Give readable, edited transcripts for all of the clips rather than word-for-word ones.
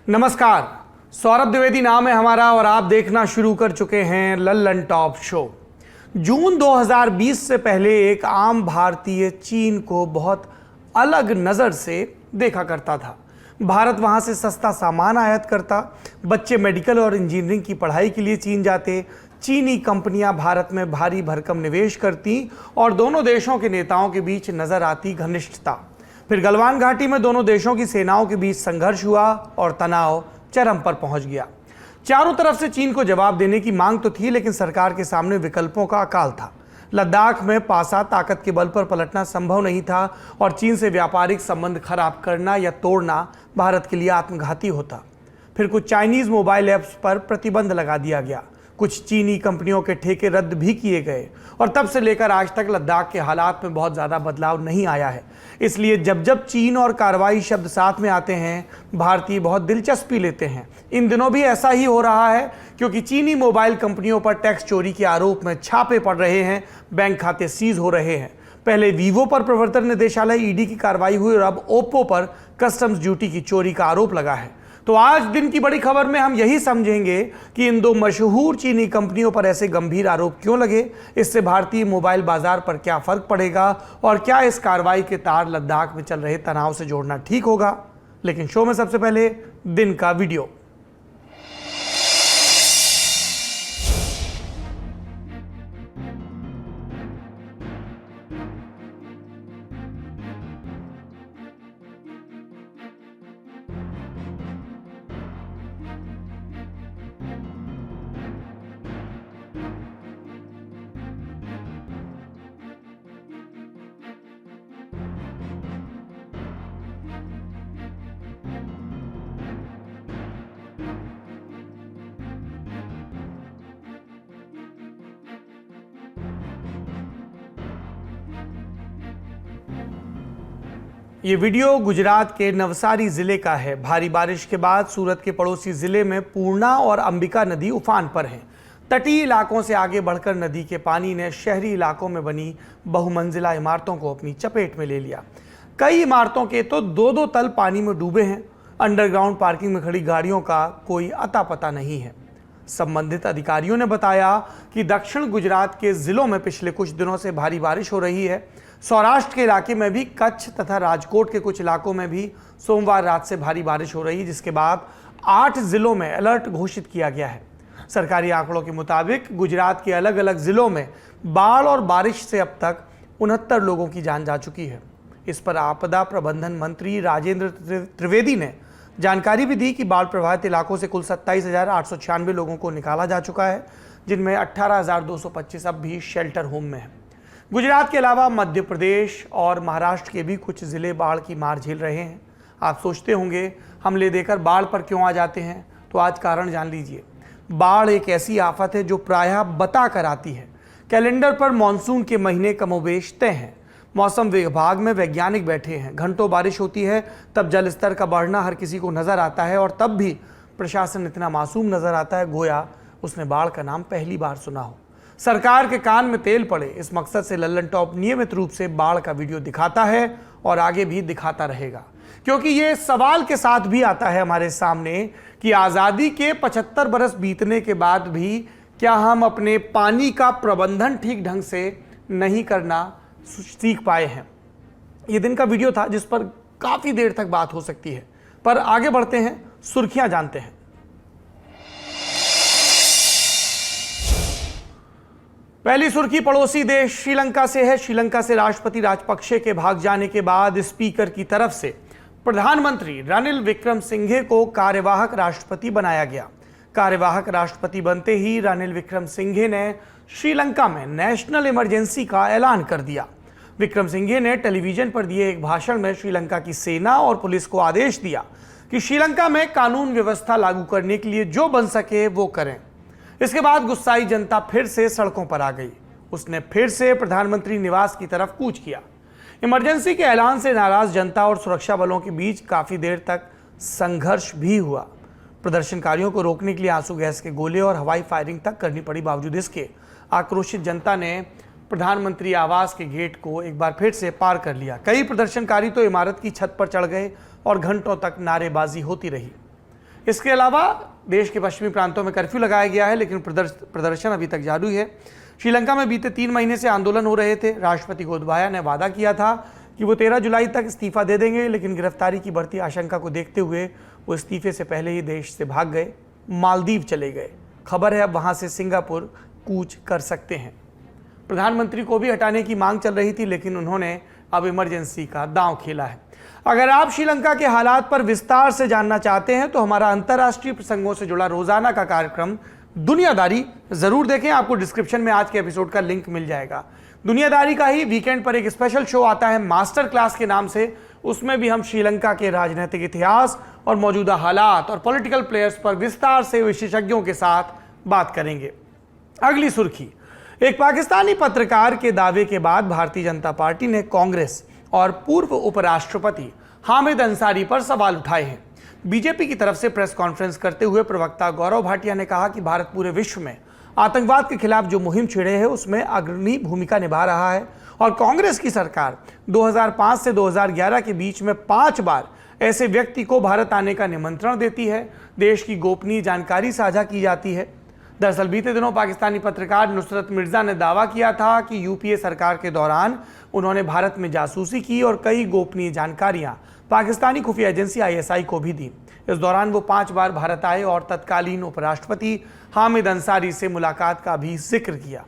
नमस्कार, सौरभ द्विवेदी नाम है हमारा और आप देखना शुरू कर चुके हैं लल्लन टॉप शो। जून 2020 से पहले एक आम भारतीय चीन को बहुत अलग नज़र से देखा करता था। भारत वहां से सस्ता सामान आयात करता, बच्चे मेडिकल और इंजीनियरिंग की पढ़ाई के लिए चीन जाते, चीनी कंपनियां भारत में भारी भरकम निवेश करती और दोनों देशों के नेताओं के बीच नजर आती घनिष्ठता। फिर गलवान घाटी में दोनों देशों की सेनाओं के बीच संघर्ष हुआ और तनाव चरम पर पहुंच गया। चारों तरफ से चीन को जवाब देने की मांग तो थी, लेकिन सरकार के सामने विकल्पों का अकाल था। लद्दाख में पासा ताकत के बल पर पलटना संभव नहीं था और चीन से व्यापारिक संबंध खराब करना या तोड़ना भारत के लिए आत्मघाती होता। फिर कुछ चाइनीज मोबाइल ऐप्स पर प्रतिबंध लगा दिया गया, कुछ चीनी कंपनियों के ठेके रद्द भी किए गए और तब से लेकर आज तक लद्दाख के हालात में बहुत ज़्यादा बदलाव नहीं आया है। इसलिए जब जब चीन और कार्रवाई शब्द साथ में आते हैं, भारतीय बहुत दिलचस्पी लेते हैं। इन दिनों भी ऐसा ही हो रहा है, क्योंकि चीनी मोबाइल कंपनियों पर टैक्स चोरी के आरोप में छापे पड़ रहे हैं, बैंक खाते सीज हो रहे हैं। पहले वीवो पर प्रवर्तन निदेशालय ईडी की कार्रवाई हुई और अब ओप्पो पर कस्टम्स ड्यूटी की चोरी का आरोप लगा है। तो आज दिन की बड़ी खबर में हम यही समझेंगे कि इन दो मशहूर चीनी कंपनियों पर ऐसे गंभीर आरोप क्यों लगे, इससे भारतीय मोबाइल बाजार पर क्या फर्क पड़ेगा और क्या इस कार्रवाई के तार लद्दाख में चल रहे तनाव से जोड़ना ठीक होगा। लेकिन शो में सबसे पहले दिन का वीडियो। ये वीडियो गुजरात के नवसारी जिले का है। भारी बारिश के बाद सूरत के पड़ोसी जिले में पूर्णा और अंबिका नदी उफान पर हैं। तटीय इलाकों से आगे बढ़कर नदी के पानी ने शहरी इलाकों में बनी बहुमंजिला इमारतों को अपनी चपेट में ले लिया। कई इमारतों के तो दो तल पानी में डूबे हैं। अंडरग्राउंड पार्किंग में खड़ी गाड़ियों का कोई अता पता नहीं है। संबंधित अधिकारियों ने बताया कि दक्षिण गुजरात के जिलों में पिछले कुछ दिनों से भारी बारिश हो रही है। सौराष्ट्र के इलाके में भी, कच्छ तथा राजकोट के कुछ इलाकों में भी सोमवार रात से भारी बारिश हो रही है, जिसके बाद 8 जिलों में अलर्ट घोषित किया गया है। सरकारी आंकड़ों के मुताबिक गुजरात के अलग अलग जिलों में बाढ़ और बारिश से अब तक 69 लोगों की जान जा चुकी है। इस पर आपदा प्रबंधन मंत्री राजेंद्र त्रिवेदी ने जानकारी भी दी कि बाढ़ प्रभावित इलाकों से कुल 27,896 लोगों को निकाला जा चुका है, जिनमें 18,225 अब भी शेल्टर होम में है। गुजरात के अलावा मध्य प्रदेश और महाराष्ट्र के भी कुछ जिले बाढ़ की मार झेल रहे हैं। आप सोचते होंगे हमले देकर बाढ़ पर क्यों आ जाते हैं, तो आज कारण जान लीजिए। बाढ़ एक ऐसी आफत है जो प्रायः बता कर आती है। कैलेंडर पर मानसून के महीने कमोबेश तय हैं। मौसम विभाग में वैज्ञानिक बैठे हैं। घंटों बारिश होती है, तब जल स्तर का बढ़ना हर किसी को नजर आता है और तब भी प्रशासन इतना मासूम नजर आता है, गोया उसने बाढ़ का नाम पहली बार सुना हो। सरकार के कान में तेल पड़े, इस मकसद से लल्लन टॉप नियमित रूप से बाढ़ का वीडियो दिखाता है और आगे भी दिखाता रहेगा, क्योंकि ये सवाल के साथ भी आता है हमारे सामने कि आज़ादी के 75 बरस बीतने के बाद भी क्या हम अपने पानी का प्रबंधन ठीक ढंग से नहीं करना सीख पाए हैं। ये दिन का वीडियो था जिस पर काफ़ी देर तक बात हो सकती है, पर आगे बढ़ते हैं, सुर्खियां जानते हैं। पहली सुर्खी पड़ोसी देश श्रीलंका से है। श्रीलंका से राष्ट्रपति राजपक्षे के भाग जाने के बाद स्पीकर की तरफ से प्रधानमंत्री रनिल विक्रमसिंघे को कार्यवाहक राष्ट्रपति बनाया गया। कार्यवाहक राष्ट्रपति बनते ही रनिल विक्रमसिंघे ने श्रीलंका में नेशनल इमरजेंसी का ऐलान कर दिया। विक्रमसिंघे ने टेलीविजन पर दिए एक भाषण में श्रीलंका की सेना और पुलिस को आदेश दिया कि श्रीलंका में कानून व्यवस्था लागू करने के लिए जो बन सके वो करें। इसके बाद गुस्साई जनता फिर से सड़कों पर आ गई। उसने फिर से प्रधानमंत्री निवास की तरफ कूच किया। इमरजेंसी के ऐलान से नाराज जनता और सुरक्षा बलों के बीच काफी देर तक संघर्ष भी हुआ। प्रदर्शनकारियों को रोकने के लिए आंसू गैस के गोले और हवाई फायरिंग तक करनी पड़ी। बावजूद इसके आक्रोशित जनता ने प्रधानमंत्री आवास के गेट को एक बार फिर से पार कर लिया। कई प्रदर्शनकारी तो इमारत की छत पर चढ़ गए और घंटों तक नारेबाजी होती रही। इसके अलावा देश के पश्चिमी प्रांतों में कर्फ्यू लगाया गया है, लेकिन प्रदर्शन अभी तक जारी है। श्रीलंका में बीते 3 महीने से आंदोलन हो रहे थे। राष्ट्रपति गोतबाया ने वादा किया था कि वो 13 जुलाई तक इस्तीफा दे देंगे, लेकिन गिरफ्तारी की बढ़ती आशंका को देखते हुए वो इस्तीफे से पहले ही देश से भाग गए, मालदीव चले गए। खबर है अब वहां से सिंगापुर कूच कर सकते हैं। प्रधानमंत्री को भी हटाने की मांग चल रही थी, लेकिन उन्होंने अब इमरजेंसी का दांव खेला है। अगर आप श्रीलंका के हालात पर विस्तार से जानना चाहते हैं तो हमारा अंतर्राष्ट्रीय प्रसंगों से जुड़ा रोजाना का कार्यक्रम दुनियादारी जरूर देखें। आपको डिस्क्रिप्शन में आज के एपिसोड का लिंक मिल जाएगा। दुनियादारी का ही वीकेंड पर एक स्पेशल शो आता है मास्टर क्लास के नाम से। उसमें भी हम श्रीलंका के राजनीतिक इतिहास और मौजूदा हालात और पॉलिटिकल प्लेयर्स पर विस्तार से विशेषज्ञों के साथ बात करेंगे। अगली सुर्खी, एक पाकिस्तानी पत्रकार के दावे के बाद भारतीय जनता पार्टी ने कांग्रेस और पूर्व उपराष्ट्रपति हामिद अंसारी पर सवाल उठाए हैं। बीजेपी की तरफ से प्रेस कॉन्फ्रेंस करते हुए प्रवक्ता गौरव भाटिया ने कहा कि भारत पूरे विश्व में आतंकवाद के खिलाफ जो मुहिम छेड़े है उसमें अग्रणी भूमिका निभा रहा है और कांग्रेस की सरकार 2005 से 2011 के बीच में 5 बार ऐसे व्यक्ति को भारत आने का निमंत्रण देती है। देश की गोपनीय जानकारी साझा की जाती है। दरअसल बीते दिनों पाकिस्तानी पत्रकार नुसरत मिर्जा ने दावा किया था कि यूपीए सरकार के दौरान उन्होंने भारत में जासूसी की और कई गोपनीय जानकारियां पाकिस्तानी खुफिया एजेंसी आईएसआई को भी दी। इस दौरान वो 5 बार भारत आए और तत्कालीन उपराष्ट्रपति हामिद अंसारी से मुलाकात का भी जिक्र किया।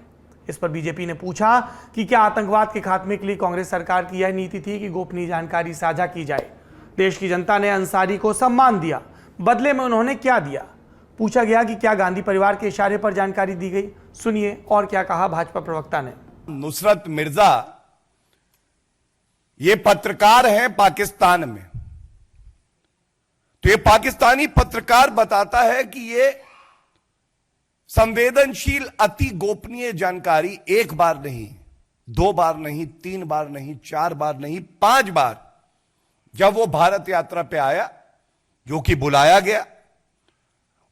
इस पर बीजेपी ने पूछा कि क्या आतंकवाद के खात्मे के लिए कांग्रेस सरकार की यह नीति थी कि गोपनीय जानकारी साझा की जाए। देश की जनता ने अंसारी को सम्मान दिया, बदले में उन्होंने क्या दिया। पूछा गया कि क्या गांधी परिवार के इशारे पर जानकारी दी गई। सुनिए और क्या कहा भाजपा प्रवक्ता ने। नुसरत मिर्जा ये पत्रकार हैं पाकिस्तान में, तो ये पाकिस्तानी पत्रकार बताता है कि ये संवेदनशील अति गोपनीय जानकारी 1 बार नहीं, 2 बार नहीं, 3 बार नहीं, 4 बार नहीं, 5 बार जब वो भारत यात्रा पे आया, जो कि बुलाया गया,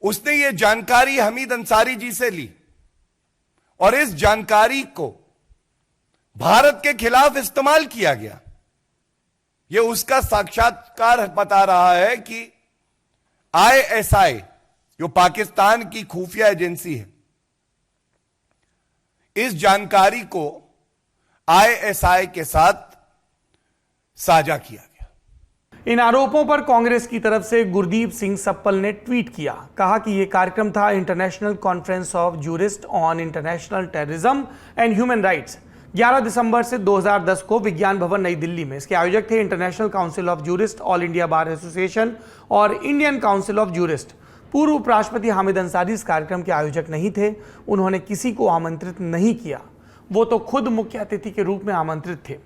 उसने ये जानकारी हमीद अंसारी जी से ली और इस जानकारी को भारत के खिलाफ इस्तेमाल किया गया। ये उसका साक्षात्कार बता रहा है कि आईएसआई जो पाकिस्तान की खुफिया एजेंसी है, इस जानकारी को आईएसआई के साथ साझा किया गया। इन आरोपों पर कांग्रेस की तरफ से गुरदीप सिंह सप्पल ने ट्वीट किया, कहा कि यह कार्यक्रम था international conference of jurist on international terrorism and human rights 11 दिसंबर से 2010 को विज्ञान भवन नई दिल्ली में। इसके आयोजक थे international council of jurist, all India bar association और इंडियन काउंसिल ऑफ जूरिस्ट। पूर्व उपराष्ट्रपति हामिद अंसारी इस कार्यक्रम के आयोजक नहीं थे, उन्होंने किसी को आमंत्रित नहीं किया, वो तो खुद मुख्य अतिथि के रूप में आमंत्रित थे।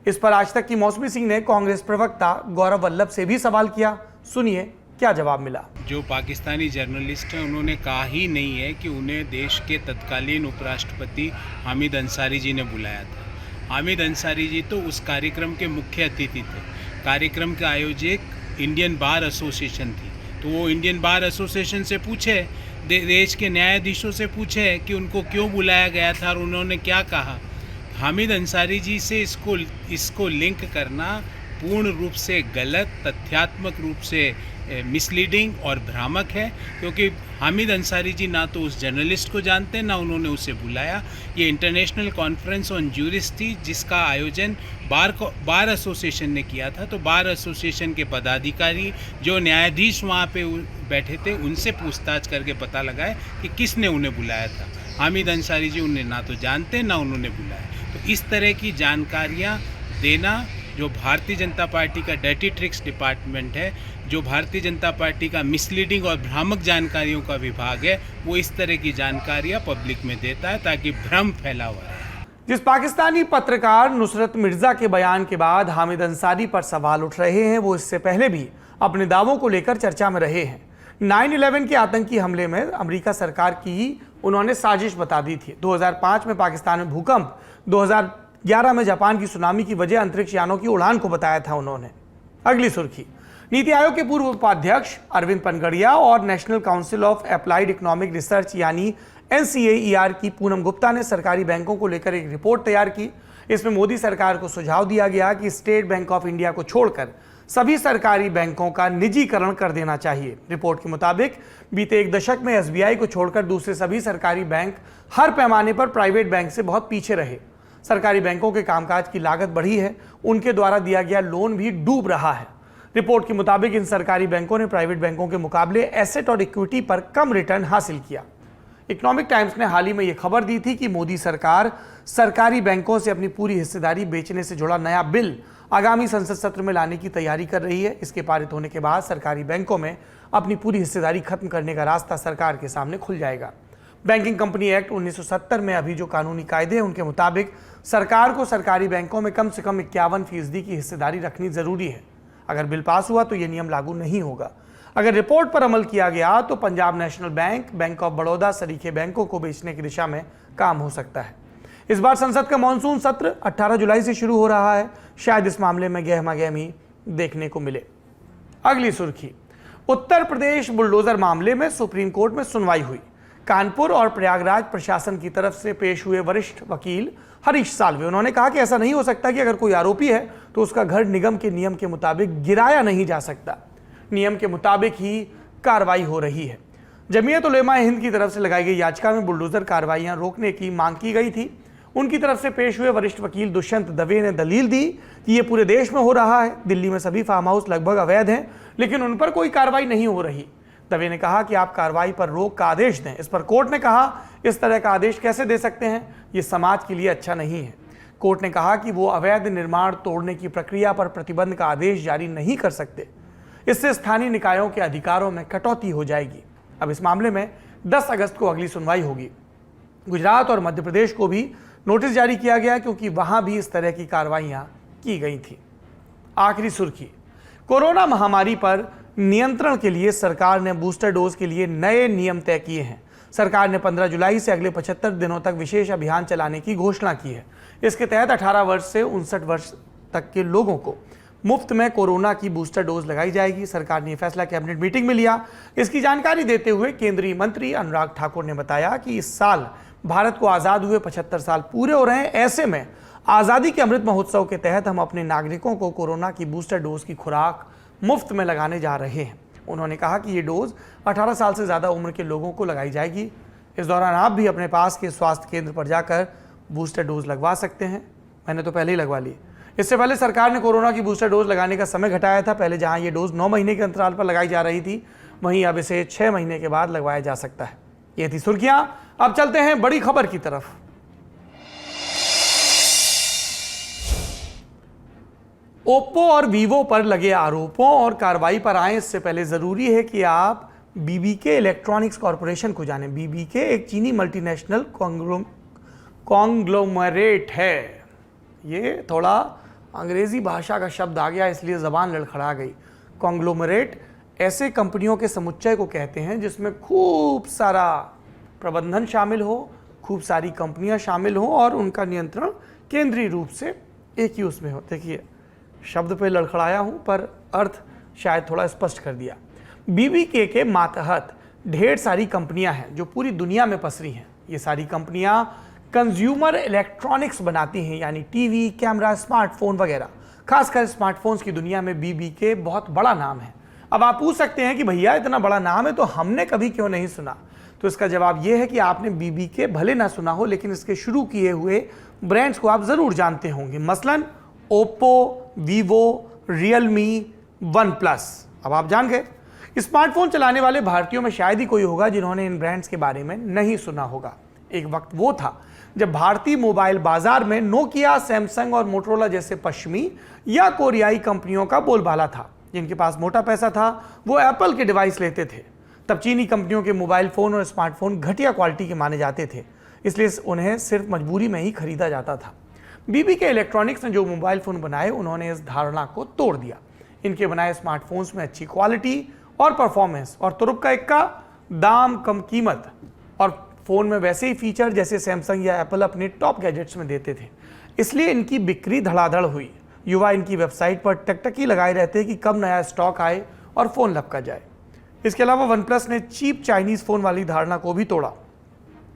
इस पर आज तक की मौसमी सिंह ने कांग्रेस प्रवक्ता गौरव वल्लभ से भी सवाल किया। सुनिए क्या जवाब मिला। जो पाकिस्तानी जर्नलिस्ट हैं उन्होंने कहा ही नहीं है कि उन्हें देश के तत्कालीन उपराष्ट्रपति हामिद अंसारी जी ने बुलाया था। हामिद अंसारी जी तो उस कार्यक्रम के मुख्य अतिथि थे। कार्यक्रम का आयोजक इंडियन बार एसोसिएशन थी, तो वो इंडियन बार एसोसिएशन से पूछे, देश के न्यायाधीशों से पूछे कि उनको क्यों बुलाया गया था और उन्होंने क्या कहा। हामिद अंसारी जी से इसको लिंक करना पूर्ण रूप से गलत, तथ्यात्मक रूप से मिसलीडिंग और भ्रामक है, क्योंकि हामिद अंसारी जी ना तो उस जर्नलिस्ट को जानते, ना उन्होंने उसे बुलाया। ये इंटरनेशनल कॉन्फ्रेंस ऑन जूरिस्ट थी जिसका आयोजन बार एसोसिएशन ने किया था। तो बार एसोसिएशन के पदाधिकारी जो न्यायाधीश वहाँ पे बैठे थे उनसे पूछताछ करके पता लगाए कि किसने उन्हें बुलाया था। हामिद अंसारी जी उन्हें ना तो जानते, ना उन्होंने बुलाया। तो इस तरह की जानकारियाँ देना जो भारतीय जनता पार्टी का डर्टी ट्रिक्स डिपार्टमेंट है, जो भारतीय जनता पार्टी का मिसलीडिंग और भ्रामक जानकारियों का विभाग है, वो इस तरह की जानकारियां पब्लिक में देता है ताकि भ्रम फैला हुआ है। जिस पाकिस्तानी पत्रकार नुसरत मिर्जा के बयान के बाद हामिद अंसारी पर सवाल उठ रहे हैं, वो इससे पहले भी अपने दावों को लेकर चर्चा में रहे हैं। 9/11 के आतंकी हमले में अमेरिका सरकार की उन्होंने साजिश बता दी थी। 2005 में पाकिस्तान में भूकंप, 2011 में जापान की सुनामी की वजह अंतरिक्ष यानों की उड़ान को बताया था उन्होंने। अगली सुर्खी, नीति आयोग के पूर्व उपाध्यक्ष अरविंद पनगड़िया और national council of applied economic research यानी NCAER की पूनम गुप्ता ने सरकारी बैंकों को लेकर एक रिपोर्ट तैयार की। इसमें मोदी सरकार को सुझाव दिया गया कि स्टेट बैंक ऑफ इंडिया को छोड़कर सभी सरकारी बैंकों का निजीकरण कर देना चाहिए। रिपोर्ट के मुताबिक बीते एक दशक में एसबीआई को छोड़कर दूसरे सभी सरकारी बैंक हर पैमाने पर प्राइवेट बैंक से बहुत पीछे रहे। सरकारी बैंकों के कामकाज की लागत बढ़ी है, उनके द्वारा दिया गया लोन भी डूब रहा है। रिपोर्ट के मुताबिक इन सरकारी बैंकों ने प्राइवेट बैंकों के मुकाबले एसेट और इक्विटी पर कम रिटर्न हासिल किया। इकोनॉमिक टाइम्स ने हाल ही में यह खबर दी थी कि मोदी सरकार सरकारी बैंकों से अपनी पूरी हिस्सेदारी बेचने से जुड़ा नया बिल आगामी संसद सत्र में लाने की तैयारी कर रही है। इसके पारित होने के बाद सरकारी बैंकों में अपनी पूरी हिस्सेदारी खत्म करने का रास्ता सरकार के सामने खुल जाएगा। बैंकिंग कंपनी एक्ट 1970 में अभी जो कानूनी कायदे हैं उनके मुताबिक सरकार को सरकारी बैंकों में कम से कम 51% की हिस्सेदारी रखनी जरूरी है। अगर बिल पास हुआ तो यह नियम लागू नहीं होगा। अगर रिपोर्ट पर अमल किया गया तो Punjab National Bank, Bank of Baroda सरीखे बैंकों को बेचने की दिशा में काम हो सकता है। इस बार संसद का मॉनसून सत्र 18 जुलाई से शुरू हो रहा है। शायद इस मामले में गहमागहमी देखने को मिले। अगली सुर्खी, उत्तर प्रदेश बुलडोजर मामले में सुप्रीम कोर्ट में सुनवाई हुई। कानपुर और प्रयागराज प्रशासन की तरफ से पेश हुए वरिष्ठ वकील हरीश साल्वे, उन्होंने कहा कि ऐसा नहीं हो सकता कि अगर कोई आरोपी है तो उसका घर निगम के नियम के मुताबिक गिराया नहीं जा सकता। नियम के मुताबिक ही कार्रवाई हो रही है। जमीयत उलेमा हिंद की तरफ से लगाई गई याचिका में बुलडोजर कार्रवाइयां रोकने की मांग की गई थी। उनकी तरफ से पेश हुए वरिष्ठ वकील दुष्यंत दवे ने दलील दी कि ये पूरे देश में हो रहा है। दिल्ली में सभी फार्म हाउस लगभग अवैध हैं, लेकिन उन पर कोई कार्रवाई नहीं हो रही। दवे ने कहा कि आप कार्रवाई पर रोक का आदेश दें। इस पर कोर्ट ने कहा, इस तरह का आदेश कैसे दे सकते हैं, ये समाज के लिए अच्छा नहीं है। कोर्ट ने कहा कि वो अवैध निर्माण तोड़ने की प्रक्रिया पर प्रतिबंध का आदेश जारी नहीं कर सकते। इससे स्थानीय निकायों के अधिकारों में कटौती हो जाएगी। अब इस मामले में 10 अगस्त को अगली सुनवाई होगी। गुजरात और मध्य प्रदेश को भी नोटिस जारी किया गया क्योंकि वहां भी इस तरह की कार्रवाइयां की गई थी। आखिरी सुर्खी, कोरोना महामारी पर नियंत्रण के लिए सरकार ने बूस्टर डोज के लिए नए नियम तय किए हैं। सरकार ने 15 जुलाई से अगले 75 दिनों तक विशेष अभियान चलाने की घोषणा की है। इसके तहत 18 वर्ष से 59 वर्ष तक के लोगों को मुफ्त में कोरोना की बूस्टर डोज लगाई जाएगी। सरकार ने यह फैसला कैबिनेट मीटिंग में लिया। इसकी जानकारी देते हुए केंद्रीय मंत्री अनुराग ठाकुर ने बताया कि इस साल भारत को आज़ाद हुए 75 साल पूरे हो रहे हैं। ऐसे में आज़ादी के अमृत महोत्सव के तहत हम अपने नागरिकों को कोरोना की बूस्टर डोज की खुराक मुफ्त में लगाने जा रहे हैं। उन्होंने कहा कि ये डोज 18 साल से ज़्यादा उम्र के लोगों को लगाई जाएगी। इस दौरान आप भी अपने पास के स्वास्थ्य केंद्र पर जाकर बूस्टर डोज लगवा सकते हैं। मैंने तो पहले ही लगवा ली। इससे पहले सरकार ने कोरोना की बूस्टर डोज लगाने का समय घटाया था। पहले जहां ये डोज 9 महीने के अंतराल पर लगाई जा रही थी, वहीं अब इसे 6 महीने के बाद लगवाया जा सकता है। ये थी सुर्खियां। अब चलते हैं बड़ी खबर की तरफ। ओप्पो और वीवो पर लगे आरोपों और कार्रवाई पर आए इससे पहले जरूरी है कि आप बीबीके इलेक्ट्रॉनिक्स कॉरपोरेशन को जानें। बीबीके एक चीनी मल्टीनेशनल कॉन्ग्लोमरेट है। ये थोड़ा अंग्रेजी भाषा का शब्द आ गया इसलिए जबान लड़खड़ा गई। कॉन्ग्लोमरेट ऐसे कंपनियों के समुच्चय को कहते हैं जिसमें खूब सारा प्रबंधन शामिल हो, खूब सारी कंपनियां शामिल हो और उनका नियंत्रण केंद्रीय रूप से एक ही उसमें हो। देखिए, शब्द पे लड़खड़ाया हूं पर अर्थ शायद थोड़ा स्पष्ट कर दिया। बीबीके के मातहत ढेर सारी कंपनियां हैं जो पूरी दुनिया में पसरी हैं। ये सारी कंपनियां कंज्यूमर इलेक्ट्रॉनिक्स बनाती हैं, यानी टीवी, कैमरा, स्मार्टफोन वगैरह। खासकर स्मार्टफोन्स की दुनिया में बीबीके बहुत बड़ा नाम है। अब आप पूछ सकते हैं कि भैया इतना बड़ा नाम है तो हमने कभी क्यों नहीं सुना। तो इसका जवाब यह है कि आपने बीबीके भले ना सुना हो, लेकिन इसके शुरू किए हुए ब्रांड्स को आप जरूर जानते होंगे। मसलन Oppo, Vivo, Realme, one plus. अब आप जान गए। स्मार्टफोन चलाने वाले भारतीयों में शायद ही कोई होगा जिन्होंने इन ब्रांड्स के बारे में नहीं सुना होगा। एक वक्त वो था जब भारतीय मोबाइल बाजार में नोकिया, सैमसंग और मोटरोला जैसे पश्चिमी या कोरियाई कंपनियों का बोलबाला था। जिनके पास मोटा पैसा था वो एप्पल के डिवाइस लेते थे। तब चीनी कंपनियों के मोबाइल फोन और स्मार्टफोन घटिया क्वालिटी के माने जाते थे, इसलिए उन्हें सिर्फ मजबूरी में ही खरीदा जाता था। बीबीके इलेक्ट्रॉनिक्स ने जो मोबाइल फोन बनाए उन्होंने इस धारणा को तोड़ दिया। इनके बनाए स्मार्टफोन्स में अच्छी क्वालिटी और परफॉर्मेंस और तुरुप का इक्का, दाम कम कीमत और फोन में वैसे ही फीचर जैसे सैमसंग या एप्पल अपने टॉप गैजेट्स में देते थे। इसलिए इनकी बिक्री धड़ाधड़ हुई। युवा इनकी वेबसाइट पर टकटकी लगाए रहते कि कब नया स्टॉक आए और फोन लपका जाए। इसके अलावा वन प्लस ने चीप चाइनीज फोन वाली धारणा को भी तोड़ा।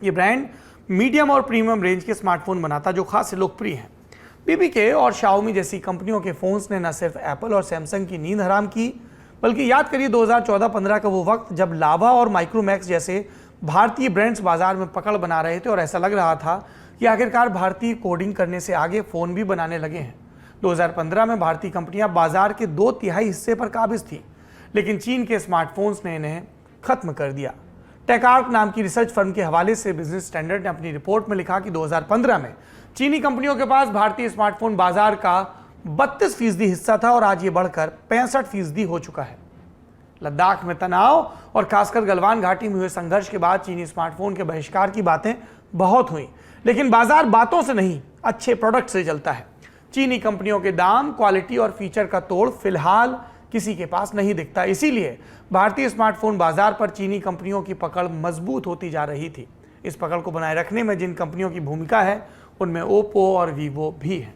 ये ब्रांड मीडियम और प्रीमियम रेंज के स्मार्टफोन बनाता जो खास लोकप्रिय हैं। पीपीके और शाओमी जैसी कंपनियों के फोन्स ने न सिर्फ एप्पल और सैमसंग की नींद हराम की, बल्कि याद करिए 2014-15 का वो वक्त जब लावा और माइक्रोमैक्स जैसे भारतीय ब्रांड्स बाजार में पकड़ बना रहे थे और ऐसा लग रहा था कि आखिरकार भारतीय कोडिंग करने से आगे फोन भी बनाने लगे हैं। 2015 में भारतीय कंपनियां बाजार के 2/3 हिस्से पर काबिज थी, लेकिन चीन के स्मार्टफोन्स ने इन्हें खत्म कर दिया। टेकआर्क नाम की रिसर्च फर्म के हवाले से बिजनेस स्टैंडर्ड ने अपनी रिपोर्ट में लिखा कि 2015 में चीनी कंपनियों के पास भारतीय स्मार्टफोन बाजार का 32% हिस्सा था और आज ये बढ़कर 65% हो चुका है। लद्दाख में तनाव और खासकर गलवान घाटी में हुए संघर्ष के बाद चीनी स्मार्टफोन के बहिष्कार की बातें बहुत हुई, लेकिन बाजार बातों से नहीं, अच्छे प्रोडक्ट से चलता है। चीनी कंपनियों के दाम, क्वालिटी और फीचर का तोड़ फिलहाल किसी के पास नहीं दिखता। इसीलिए भारतीय स्मार्टफोन बाजार पर चीनी कंपनियों की पकड़ मजबूत होती जा रही थी। इस पकड़ को बनाए रखने में जिन कंपनियों की भूमिका है उनमें ओप्पो और वीवो भी है।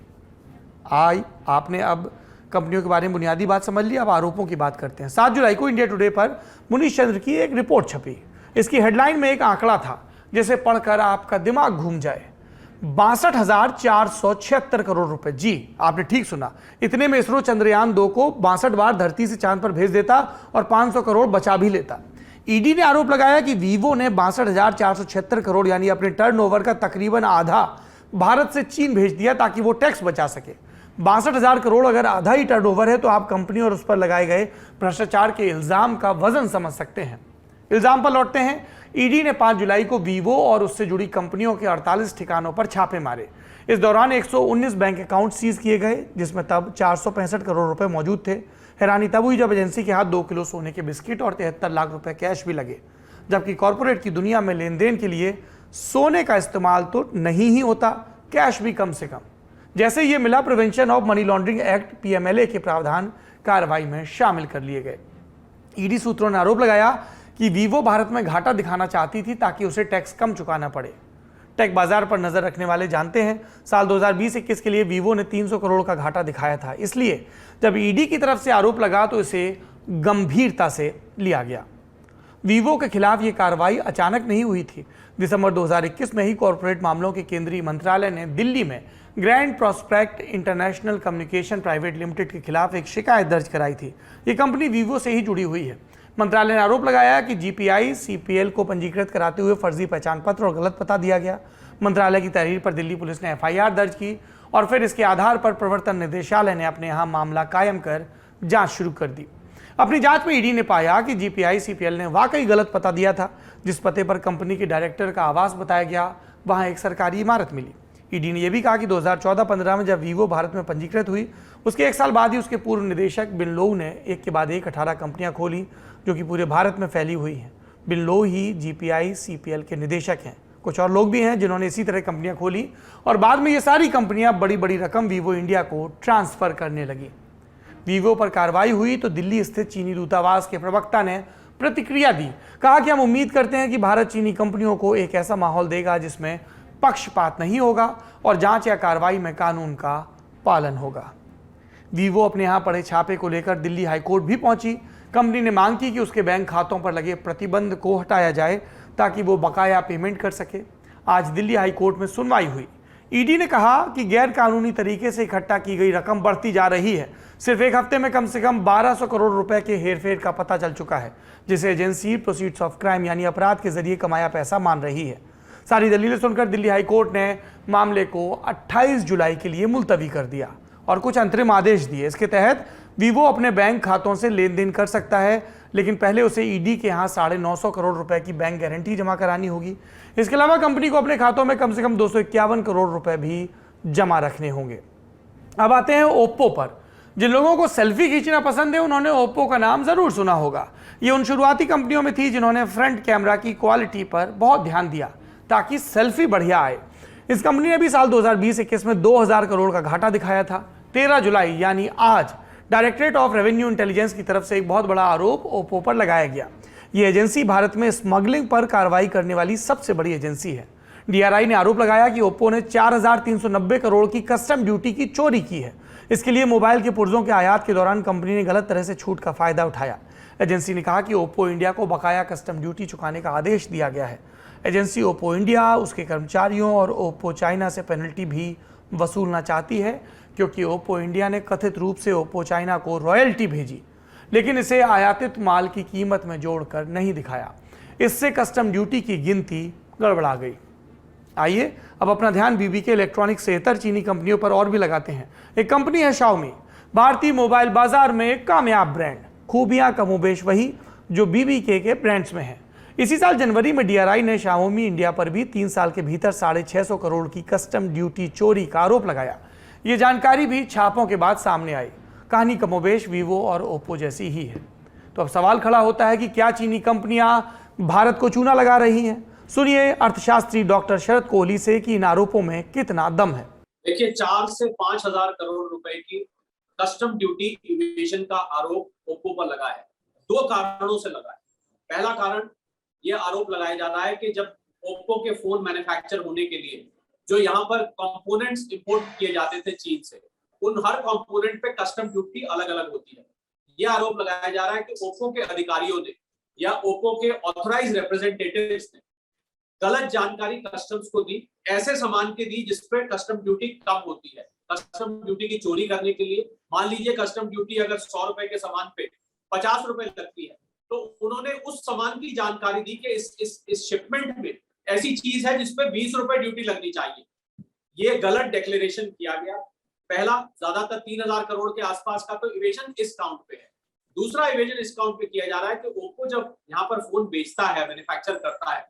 आपने अब कंपनियों के बारे में बुनियादी बात समझ ली, अब आरोपों की बात करते हैं। 7 जुलाई को इंडिया टुडे पर मुनीश चंद्र की एक रिपोर्ट छपी। इसकी हेडलाइन में एक आंकड़ा था जिसे पढ़कर आपका दिमाग घूम जाए। 62,476 करोड़ रुपए। जी, आपने ठीक सुना, इतने में इसरो चंद्रयान 2 को 62 बार धरती से चांद पर भेज देता और 500 करोड़ बचा भी लेता। ईडी ने आरोप लगाया कि वीवो ने 62,476 करोड़ यानी अपने टर्नओवर का तकरीबन आधा भारत से चीन भेज दिया ताकि वो टैक्स बचा सके। 62,000 करोड़ अगर आधा ही टर्नओवर है तो आप कंपनी और उस पर लगाए गए भ्रष्टाचार के इल्जाम का वजन समझ सकते हैं। इल्जाम पर लौटते हैं। ईडी ने 5 जुलाई को वीवो और उससे जुड़ी कंपनियों के 48 ठिकानों पर छापे मारे। इस दौरान 119 बैंक अकाउंट सीज किए गए, जिसमें तब 465 करोड़ रुपए मौजूद थे। हैरानी तब हुई जब एजेंसी के हाथ 2 किलो सोने के बिस्किट और 73 लाख रुपए कैश भी लगे, जबकि कॉर्पोरेट की दुनिया में लेन देन के लिए सोने का इस्तेमाल तो नहीं ही होता, कैश भी कम से कम। जैसे ये मिला, prevention of money laundering act PMLA के प्रावधान कार्रवाई में शामिल कर लिए गए। ईडी सूत्रों ने आरोप लगाया कि वीवो भारत में घाटा दिखाना चाहती थी ताकि उसे टैक्स कम चुकाना पड़े। टेक बाजार पर नजर रखने वाले जानते हैं, साल 2020-21 के लिए वीवो ने 300 करोड़ का घाटा दिखाया था। इसलिए जब ईडी की तरफ से आरोप लगा तो इसे गंभीरता से लिया गया। वीवो के खिलाफ ये कार्रवाई अचानक नहीं हुई थी। दिसंबर 2021 में ही कॉर्पोरेट मामलों के केंद्रीय मंत्रालय ने दिल्ली में grand prospect international communication private limited के खिलाफ एक शिकायत दर्ज कराई थी। ये कंपनी वीवो से ही जुड़ी हुई है। मंत्रालय ने आरोप लगाया कि GPI CPL को पंजीकृत कराते हुए फर्जी पहचान पत्र और गलत पता दिया गया। मंत्रालय की तहरीर पर दिल्ली पुलिस ने FIR दर्ज की और फिर इसके आधार पर प्रवर्तन निदेशालय ने अपने यहाँ मामला कायम कर जांच शुरू कर दी। अपनी जांच में ईडी ने पाया कि GPI CPL ने वाकई गलत पता दिया था। जिस पते पर कंपनी के डायरेक्टर का आवास बताया गया, वहां एक सरकारी इमारत मिली। ईडी ने यह भी कहा कि 2014-15 में जब वीवो भारत में पंजीकृत हुई, उसके 1 साल बाद ही उसके पूर्व निदेशक बिनलोउ ने एक के बाद एक 18 कंपनियां खोली जो कि पूरे भारत में फैली हुई हैं। बिनलोउ ही GPI CPL के निदेशक हैं। कुछ और लोग भी हैं जिन्होंने इसी तरह कंपनियां खोली और बाद में ये सारी कंपनियां बड़ी बड़ी रकम वीवो इंडिया को ट्रांसफर करने लगी। वीवो पर कार्रवाई हुई तो दिल्ली स्थित चीनी दूतावास के प्रवक्ता ने प्रतिक्रिया दी। कहा कि हम उम्मीद करते हैं कि भारत चीनी कंपनियों को एक ऐसा माहौल देगा जिसमें पक्षपात नहीं होगा और जांच या कार्रवाई में कानून का पालन होगा। वीवो अपने यहां पड़े छापे को लेकर दिल्ली हाईकोर्ट भी पहुंची। कंपनी ने मांग की कि उसके बैंक खातों पर लगे प्रतिबंध को हटाया जाए ताकि वो बकाया पेमेंट कर सके। आज दिल्ली हाईकोर्ट में सुनवाई हुई। ईडी ने कहा कि गैर कानूनी तरीके से इकट्ठा की गई रकम बढ़ती जा रही है। सिर्फ एक हफ्ते में कम से कम 1200 करोड़ रुपए के हेरफेर का पता चल चुका है, जिसे एजेंसी प्रोसीड्स ऑफ क्राइम यानी अपराध के जरिए कमाया पैसा मान रही है। सारी दलीलें सुनकर दिल्ली हाईकोर्ट ने मामले को 28 जुलाई के लिए मुलतवी कर दिया और कुछ अंतरिम आदेश दिए। इसके तहत वीवो अपने बैंक खातों से लेन देन कर सकता है, लेकिन पहले उसे ईडी के यहाँ 950 करोड़ रुपए की बैंक गारंटी जमा करानी होगी। इसके अलावा कंपनी को अपने खातों में कम से कम 251 करोड़ रुपए भी जमा रखने होंगे। अब आते हैं ओप्पो पर। जिन लोगों को सेल्फी खींचना पसंद है उन्होंने ओप्पो का नाम जरूर सुना होगा। ये उन शुरुआती कंपनियों में थी जिन्होंने फ्रंट कैमरा की क्वालिटी पर बहुत ध्यान दिया ताकि सेल्फी बढ़िया आए। इस कंपनी ने भी साल 2020-21 में 2000 करोड़ का घाटा दिखाया था। 13 जुलाई यानी आज डायरेक्टरेट ऑफ रेवेन्यू इंटेलिजेंस की तरफ से एक बहुत बड़ा आरोप ओप्पो पर लगाया गया। ये एजेंसी भारत में स्मगलिंग पर कार्रवाई करने वाली सबसे बड़ी एजेंसी है। DRI ने आरोप लगाया कि ओप्पो ने 4390 करोड़ की कस्टम ड्यूटी की चोरी की है। इसके लिए मोबाइल के पुर्जों के आयात के दौरान कंपनी ने गलत तरह से छूट का फायदा उठाया। एजेंसी ने कहा कि ओप्पो इंडिया को बकाया कस्टम ड्यूटी चुकाने का आदेश दिया गया है। एजेंसी ओप्पो इंडिया, उसके कर्मचारियों और ओप्पो चाइना से पेनल्टी भी वसूलना चाहती है, क्योंकि ओप्पो इंडिया ने कथित रूप से ओप्पो चाइना को रॉयल्टी भेजी, लेकिन इसे आयातित माल की कीमत में जोड़कर नहीं दिखाया। इससे कस्टम ड्यूटी की गिनती गड़बड़ा गई। आइए अब अपना ध्यान बीबीके इलेक्ट्रॉनिक्स से इतर चीनी कंपनियों पर और भी लगाते हैं। एक कंपनी है शाओमी, भारतीय मोबाइल बाजार में एक कामयाब ब्रांड। खूबियां कमोबेश वही जो बीबीके के ब्रांड्स में है। इसी साल जनवरी में डीआरआई ने शाओमी इंडिया पर भी 3 साल के भीतर 650 करोड़ की कस्टम ड्यूटी चोरी का आरोप लगाया। ये जानकारी भी छापों के बाद सामने आई। कहानी कमोबेश वीवो और ओप्पो जैसी ही है। तो अब सवाल खड़ा होता है कि क्या चीनी कंपनियां भारत को चूना लगा रही हैं? सुनिए अर्थशास्त्री डॉक्टर शरद कोहली से कि इन आरोपों में कितना दम है। देखिए, 4 से 5 हजार करोड़ रुपए की कस्टम ड्यूटी इवेशन का आरोप ओप्पो पर लगा है। 2 कारणों से लगा है। पहला कारण यह आरोप लगाया जा रहा है कि जब ओप्पो के फोन मैन्युफैक्चर होने के लिए जो यहाँ पर कंपोनेंट्स इंपोर्ट किए जाते थे चीन से, उन हर कंपोनेंट पे कस्टम ड्यूटी अलग अलग होती है। यह आरोप लगाया जा रहा है कि ओप्पो के अधिकारियों ने या ओप्पो के ऑथराइज्ड रिप्रेजेंटेटिव्स ने गलत जानकारी कस्टम्स को दी, ऐसे सामान के दी जिसपे कस्टम ड्यूटी कम होती है। कस्टम ड्यूटी की चोरी करने के लिए मान लीजिए कस्टम ड्यूटी अगर 100 रुपए के सामान पे 50 रुपए लगती है, तो उन्होंने उस सामान की जानकारी दी कि इस शिपमेंट में ऐसी चीज है जिसपे 20 रुपए ड्यूटी लगनी चाहिए। ये गलत डिक्लेरेशन किया गया। पहला, ज्यादातर 3000 करोड़ के आसपास का तो इवेजन इस काउंट पे है। दूसरा इवेजन इस काउंट पे किया जा रहा है कि ओप्पो जब यहाँ पर फोन बेचता है, मैन्युफैक्चर करता है,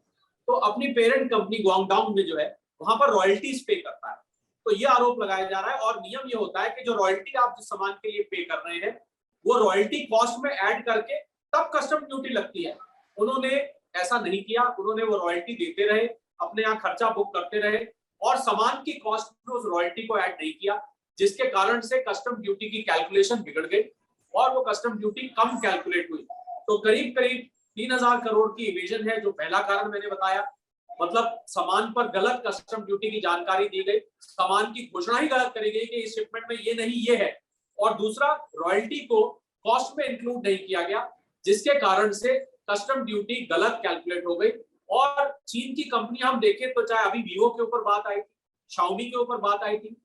तो अपनी पेरेंट कंपनी ग्वांगडोंग में जो है वहां पर रॉयल्टीज पे करता है। तो ये आरोप लगाया जा रहा है और नियम ये होता है कि जो रॉयल्टी आप जिस सामान के लिए पे कर रहे हैं वो रॉयल्टी कॉस्ट में ऐड करके तब कस्टम ड्यूटी लगती है। उन्होंने ऐसा नहीं किया। उन्होंने वो रॉयल्टी देते रहे, अपने यहाँ खर्चा बुक करते रहे और सामान की कॉस्ट में उस रॉयल्टी को ऐड नहीं किया, जिसके कारण से कस्टम ड्यूटी की कैलकुलेशन बिगड़ गई और वो कस्टम ड्यूटी कम कैलकुलेट हुई। तो करीब करीब 3000 करोड़ की इवेजन है, जो पहला कारण मैंने बताया। मतलब सामान पर गलत कस्टम ड्यूटी की जानकारी दी गई, सामान की घोषणा ही गलत करी गई कि इस शिपमेंट में ये नहीं ये है। और दूसरा, रॉयल्टी को कॉस्ट में इंक्लूड नहीं किया गया, जिसके कारण से कस्टम ड्यूटी गलत कैलकुलेट हो गई। और चीन की कंपनी हम देखें तो चाहे अभी वीवो के ऊपर बात आई थी, शाओमी के ऊपर बात आई थी,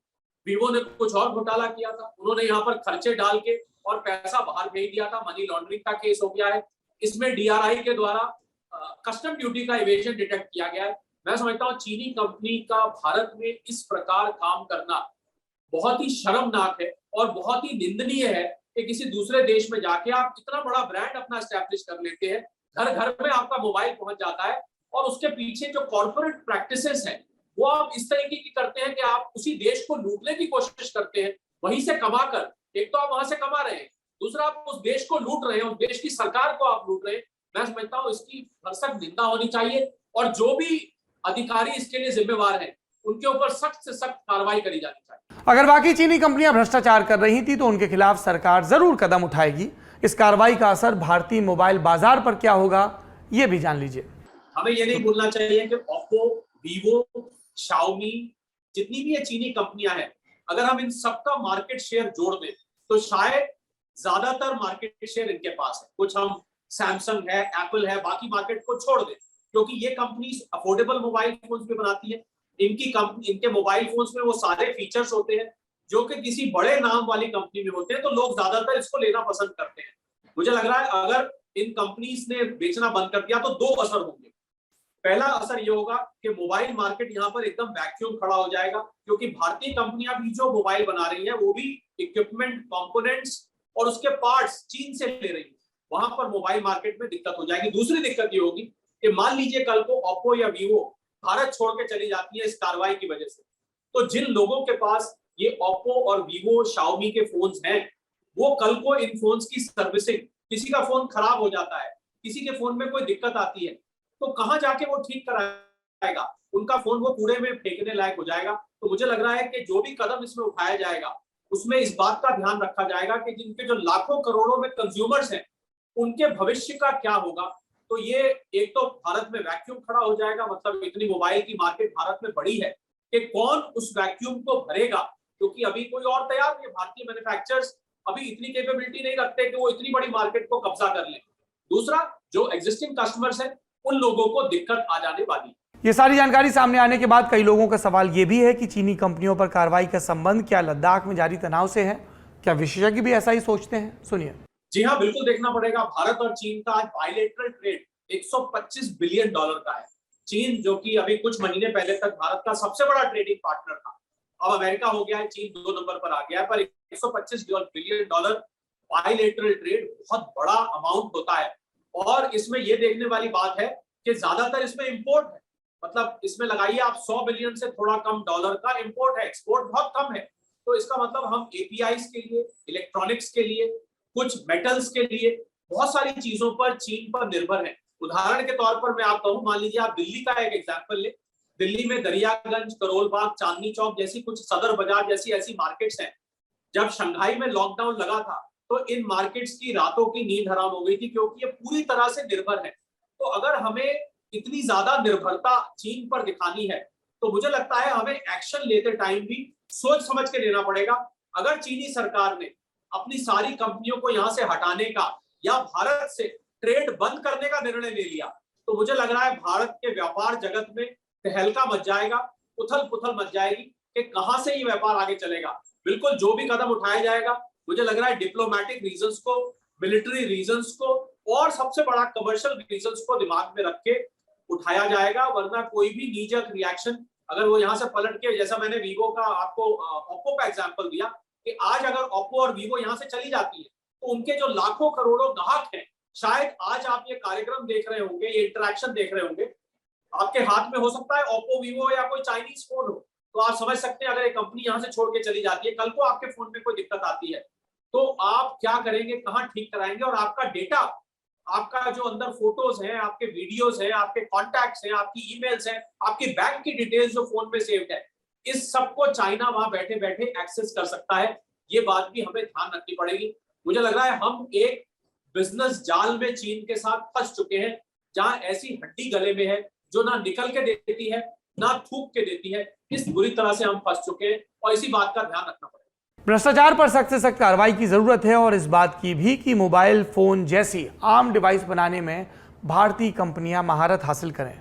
वीवो ने कुछ और घोटाला किया था। उन्होंने यहाँ पर खर्चे डाल के और पैसा बाहर भेज दिया था, मनी लॉन्ड्रिंग का केस हो गया है। इसमें डीआरआई के द्वारा कस्टम ड्यूटी का इवेजन डिटेक्ट किया गया है। मैं समझता हूँ चीनी कंपनी का भारत में इस प्रकार काम करना बहुत ही शर्मनाक है और बहुत ही निंदनीय है कि किसी दूसरे देश में जाके आप इतना बड़ा ब्रांड अपना एस्टैब्लिश कर लेते हैं, घर घर में आपका मोबाइल पहुंच जाता है और उसके पीछे जो कॉर्पोरेट प्रैक्टिसेस हैं वो आप इस तरीके की करते हैं कि आप उसी देश को लूटने की कोशिश करते हैं। वहीं से कमाकर, एक तो आप वहां से कमा रहे हैं, दूसरा आप उस देश को लूट रहे हैं, उस देश की सरकार को आप लूट रहे हैं। मैं समझता हूँ इसकी भरसक निंदा होनी चाहिए और जो भी अधिकारी इसके लिए जिम्मेवार हैं उनके ऊपर सख्त से सख्त कार्रवाई करी जानी चाहिए। अगर बाकी चीनी कंपनियां भ्रष्टाचार कर रही थी तो उनके खिलाफ सरकार जरूर कदम उठाएगी। इस कार्रवाई का असर भारतीय मोबाइल बाजार पर क्या होगा, ये भी जान लीजिए। हमें ये नहीं भूलना चाहिए कि ओप्पो, वीवो, शाओमी, जितनी भी ये चीनी कंपनियां हैं, अगर हम इन सबका मार्केट शेयर जोड़ दें तो शायद ज्यादातर मार्केट शेयर इनके पास है। कुछ हम सैमसंग है, एप्पल है, बाकी मार्केट को छोड़ दें, क्योंकि ये कंपनी अफोर्डेबल मोबाइल फोन्स भी बनाती है। इनके मोबाइल फोन्स में वो सारे फीचर्स होते हैं जो कि किसी बड़े नाम वाली कंपनी में होते हैं, तो लोग ज्यादातर इसको लेना पसंद करते हैं। मुझे लग रहा है अगर इन कंपनीज ने बेचना बंद कर दिया तो 2 असर होंगे। पहला असर ये होगा कि मोबाइल मार्केट यहाँ पर एकदम वैक्यूम खड़ा हो जाएगा, क्योंकि भारतीय कंपनियां भी जो मोबाइल बना रही हैं वो भी इक्विपमेंट, कंपोनेंट्स और उसके पार्ट्स चीन से ले रही है। वहां पर मोबाइल मार्केट में दिक्कत हो जाएगी। दूसरी दिक्कत ये होगी कि मान लीजिए कल को ओप्पो या वीवो भारत छोड़ के चली जाती है इस कार्रवाई की वजह से, तो जिन लोगों के पास ये ओप्पो और वीवो, शाओमी के फोन्स हैं, वो कल को इन फोन्स की सर्विसिंग, किसी का फोन खराब हो जाता है, किसी के फोन में कोई दिक्कत आती है, तो कहां जाके वो ठीक कराएगा? उनका फोन वो कूड़े में फेंकने लायक हो जाएगा। तो मुझे लग रहा है कि जो भी कदम इसमें उठाया जाएगा उसमें इस बात का ध्यान रखा जाएगा कि जिनके जो लाखों करोड़ों में कंज्यूमर्स हैं उनके भविष्य का क्या होगा। तो ये एक तो भारत में वैक्यूम खड़ा हो जाएगा, मतलब इतनी मोबाइल की मार्केट भारत में बड़ी है कि कौन उस वैक्यूम को भरेगा, क्योंकि अभी कोई और तैयार नहीं है। भारतीय मैन्युफैक्चरर्स अभी इतनी कैपेबिलिटी नहीं रखते कि वो इतनी बड़ी मार्केट को कब्जा कर लें। दूसरा, जो एग्जिस्टिंग कस्टमर्स हैं उन लोगों को दिक्कत आ जाने वाली है। ये सारी जानकारी सामने आने के बाद कई लोगों का सवाल ये भी है कि चीनी कंपनियों पर कार्रवाई का संबंध क्या लद्दाख में जारी तनाव से है? क्या विशेषज्ञ भी ऐसा ही सोचते हैं? सुनिए। जी हाँ, बिल्कुल देखना पड़ेगा। भारत और चीन का आज बायलैटरल ट्रेड 125 बिलियन डॉलर का है। चीन जो कि अभी कुछ महीने पहले तक भारत का सबसे बड़ा ट्रेडिंग पार्टनर था, अब अमेरिका हो गया है, चीन 2 नंबर पर आ गया है। पर 125 बिलियन डॉलर बायलैटरल ट्रेड बहुत बड़ा अमाउंट होता है। और इसमें यह देखने वाली बात है कि ज्यादातर इसमें इंपोर्ट है, मतलब इसमें लगाइए आप 100 बिलियन से थोड़ा कम डॉलर का इंपोर्ट है, एक्सपोर्ट बहुत कम है। तो इसका मतलब हम एपीआईज के लिए, इलेक्ट्रॉनिक्स के लिए, कुछ मेटल्स के लिए, बहुत सारी चीजों पर चीन पर निर्भर है। उदाहरण के तौर पर मैं आप कहूं, मान लीजिए आप दिल्ली का एक एग्जांपल ले। दिल्ली में दरियागंज, करोल बाग, चांदनी चौक जैसी कुछ, सदर बाजार जैसी ऐसी मार्केट्स हैं। जब शंघाई में लॉकडाउन लगा था तो इन मार्केट्स की रातों की नींद हराम हो गई थी, क्योंकि ये पूरी तरह से निर्भर है। तो अगर हमें इतनी ज्यादा निर्भरता चीन पर दिखानी है तो मुझे लगता है हमें एक्शन लेते टाइम भी सोच समझ के लेना पड़ेगा। अगर चीनी सरकार ने अपनी सारी कंपनियों को यहां से हटाने का या भारत से ट्रेड बंद करने का निर्णय ले लिया तो मुझे लग रहा है भारत के व्यापार जगत में तहलका मच जाएगा, उथल पुथल मच जाएगी कि कहां से ये व्यापार आगे चलेगा। बिल्कुल जो भी कदम उठाया जाएगा, मुझे लग रहा है डिप्लोमेटिक रीजंस को, मिलिट्री रीजंस को और सबसे बड़ा कमर्शियल रीजंस को दिमाग में रख के उठाया जाएगा, वरना कोई भी नीजक रिएक्शन अगर वो यहां से पलट के, जैसा मैंने वीवो का आपको ओप्पो का एग्जांपल दिया कि आज अगर ओप्पो और वीवो यहां से चली जाती है तो उनके जो लाखों करोड़ों ग्राहक हैं, शायद आज आप ये कार्यक्रम देख रहे होंगे, ये इंटरेक्शन देख रहे होंगे, आपके हाथ में हो सकता है ओप्पो, वीवो या कोई चाइनीज फोन हो। तो आप समझ सकते हैं अगर एक कंपनी यहां से छोड़ के चली जाती है, कल को आपके फोन में कोई दिक्कत आती है तो आप क्या करेंगे, कहां ठीक कराएंगे? और आपका डेटा, आपका जो अंदर फोटोज हैं, आपके वीडियोस हैं, आपके कॉन्टैक्ट्स हैं, आपकी ईमेल्स हैं, आपकी बैंक की डिटेल्स जो फोन में सेव्ड है, इस सबको चाइना वहां बैठे बैठे एक्सेस कर सकता है। ये बात भी हमें ध्यान रखनी पड़ेगी। मुझे लग रहा है हम एक बिजनेस जाल में चीन के साथ फंस चुके हैं, जहां ऐसी हड्डी गले में है जो ना निकल के देती है ना थूक के देती है। इस बुरी तरह से हम फंस चुके हैं और इसी बात का ध्यान रखना पड़ेगा। भ्रष्टाचार पर सख्त से सख्त कार्रवाई की जरूरत है और इस बात की भी कि मोबाइल फोन जैसी आम डिवाइस बनाने में भारतीय कंपनियां महारत हासिल करें।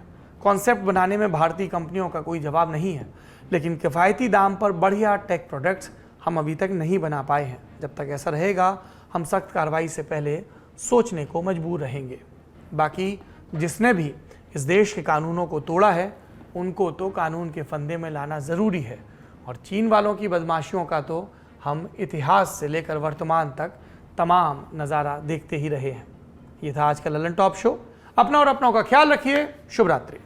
कॉन्सेप्ट बनाने में भारतीय कंपनियों का कोई जवाब नहीं है, लेकिन किफ़ायती दाम पर बढ़िया टेक प्रोडक्ट्स हम अभी तक नहीं बना पाए हैं। जब तक ऐसा रहेगा हम सख्त कार्रवाई से पहले सोचने को मजबूर रहेंगे। बाकी जिसने भी इस देश के कानूनों को तोड़ा है उनको तो कानून के फंदे में लाना ज़रूरी है, और चीन वालों की बदमाशियों का तो हम इतिहास से लेकर वर्तमान तक तमाम नज़ारा देखते ही रहे हैं। ये था आज का ललन टॉप शो। अपना और अपनों का ख्याल रखिए। शुभ रात्रि।